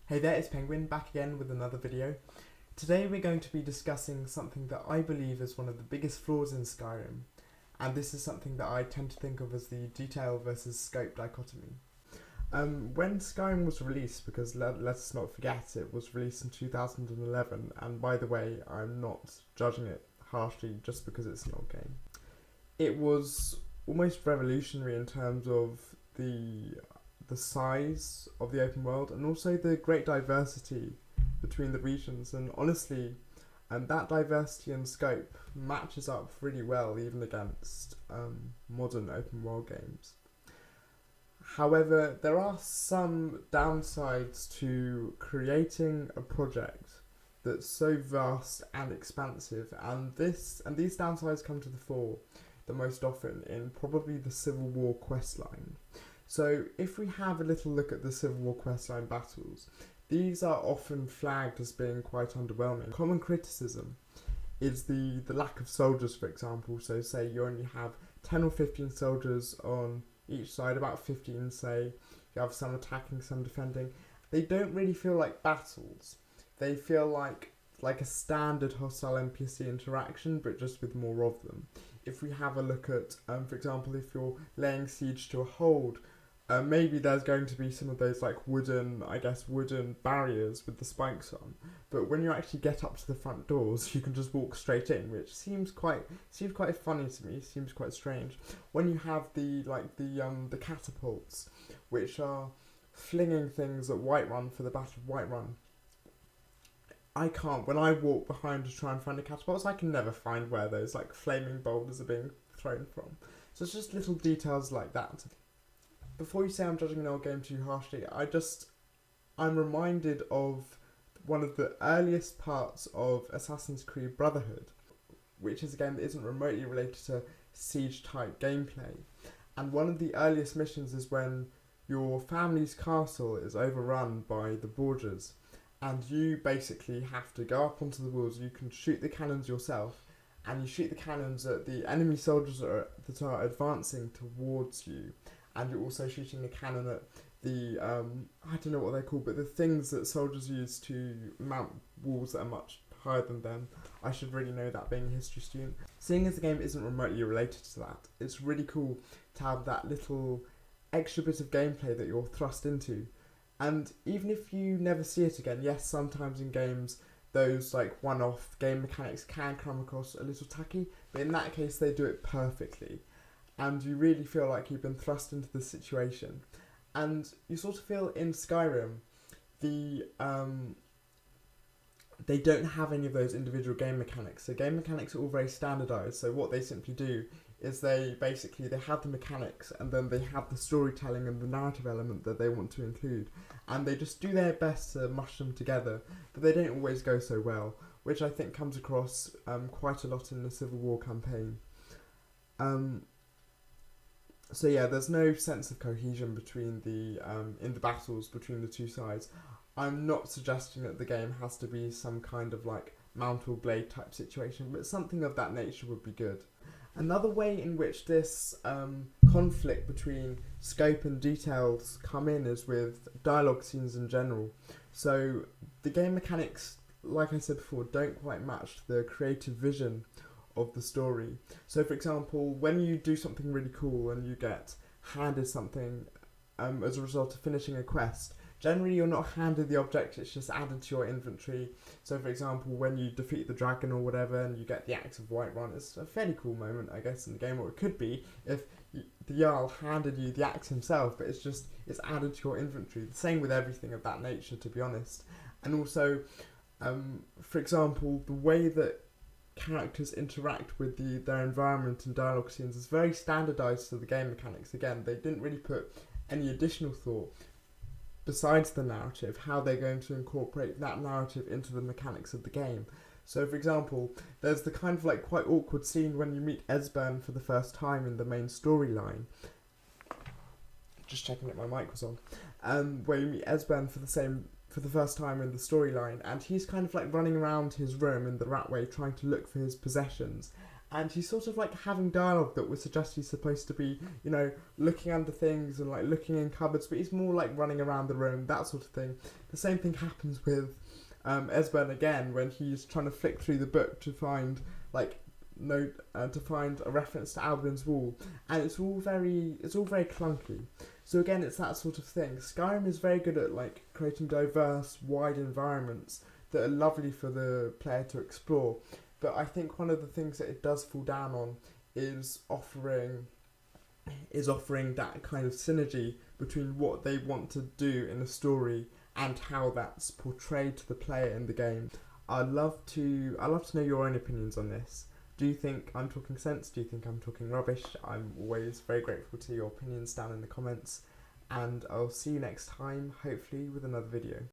Hey there, it's Penguin, back again with another video. Today we're going to be discussing something that I believe is one of the biggest flaws in Skyrim, and this is something that I tend to think of as the detail versus scope dichotomy. When Skyrim was released, because let's not forget it was released in 2011, and by the way, I'm not judging it harshly just because it's an old game. It was almost revolutionary in terms of the size of the open world and also the great diversity between the regions, and honestly that diversity and scope matches up really well even against modern open world games. However, there are some downsides to creating a project that's so vast and expansive, and these downsides come to the fore the most often in probably the Civil War questline. So if we have a little look at the Civil War questline battles, these are often flagged as being quite underwhelming. Common criticism is the lack of soldiers, for example. So say you only have 10 or 15 soldiers on each side, about 15 say, you have some attacking, some defending. They don't really feel like battles. They feel like a standard hostile NPC interaction, but just with more of them. If we have a look at, for example, if you're laying siege to a hold, maybe there's going to be some of those like wooden barriers with the spikes on. But when you actually get up to the front doors, you can just walk straight in, which seems quite funny to me. Seems quite strange. When you have the catapults, which are flinging things at Whiterun for the Battle of Whiterun. When I walk behind to try and find the catapults, I can never find where those like flaming boulders are being thrown from. So it's just little details like that. Before you say I'm judging an old game too harshly, I'm reminded of one of the earliest parts of Assassin's Creed Brotherhood, which is a game that isn't remotely related to siege type gameplay. And one of the earliest missions is when your family's castle is overrun by the Borgias, and you basically have to go up onto the walls. You can shoot the cannons yourself, and you shoot the cannons at the enemy soldiers that are advancing towards you. And you're also shooting the cannon at the, I don't know what they're called, but the things that soldiers use to mount walls that are much higher than them. I should really know that, being a history student. Seeing as the game isn't remotely related to that, it's really cool to have that little extra bit of gameplay that you're thrust into. And even if you never see it again, yes, sometimes in games, those like one-off game mechanics can come across a little tacky, but in that case they do it perfectly. And you really feel like you've been thrust into the situation. And you sort of feel in Skyrim, they don't have any of those individual game mechanics. So game mechanics are all very standardised. So what they simply do is they have the mechanics, and then they have the storytelling and the narrative element that they want to include. And they just do their best to mush them together, but they don't always go so well, which I think comes across quite a lot in the Civil War campaign. So yeah, there's no sense of cohesion between in the battles between the two sides. I'm not suggesting that the game has to be some kind of like mount or blade type situation, but something of that nature would be good. Another way in which this conflict between scope and details come in is with dialogue scenes in general. So the game mechanics, like I said before, don't quite match the creative vision of the story. So for example, when you do something really cool and you get handed something as a result of finishing a quest, generally you're not handed the object, it's just added to your inventory. So for example, when you defeat the dragon or whatever and you get the Axe of Whiterun, it's a fairly cool moment, I guess, in the game. Or it could be if the Jarl handed you the axe himself, but it's added to your inventory. The same with everything of that nature, to be honest. And also, for example, the way that characters interact with their environment and dialogue scenes is very standardised to the game mechanics. Again, they didn't really put any additional thought besides the narrative, how they're going to incorporate that narrative into the mechanics of the game. So for example, there's the kind of like quite awkward scene when you meet Esbern for the first time in the main storyline. Just checking that my mic was on. Where you meet Esbern for the first time in the storyline, and he's kind of like running around his room in the Ratway trying to look for his possessions, and he's sort of like having dialogue that would suggest he's supposed to be, you know, looking under things and like looking in cupboards, but he's more like running around the room, that sort of thing. The same thing happens with Esbern again when he's trying to flick through the book to find like to find a reference to Albin's wall, and it's all very clunky. So again, it's that sort of thing. Skyrim is very good at like creating diverse, wide environments that are lovely for the player to explore. But I think one of the things that it does fall down on is offering that kind of synergy between what they want to do in the story and how that's portrayed to the player in the game. I'd love to know your own opinions on this. Do you think I'm talking sense? Do you think I'm talking rubbish? I'm always very grateful to your opinions down in the comments, and I'll see you next time, hopefully with another video.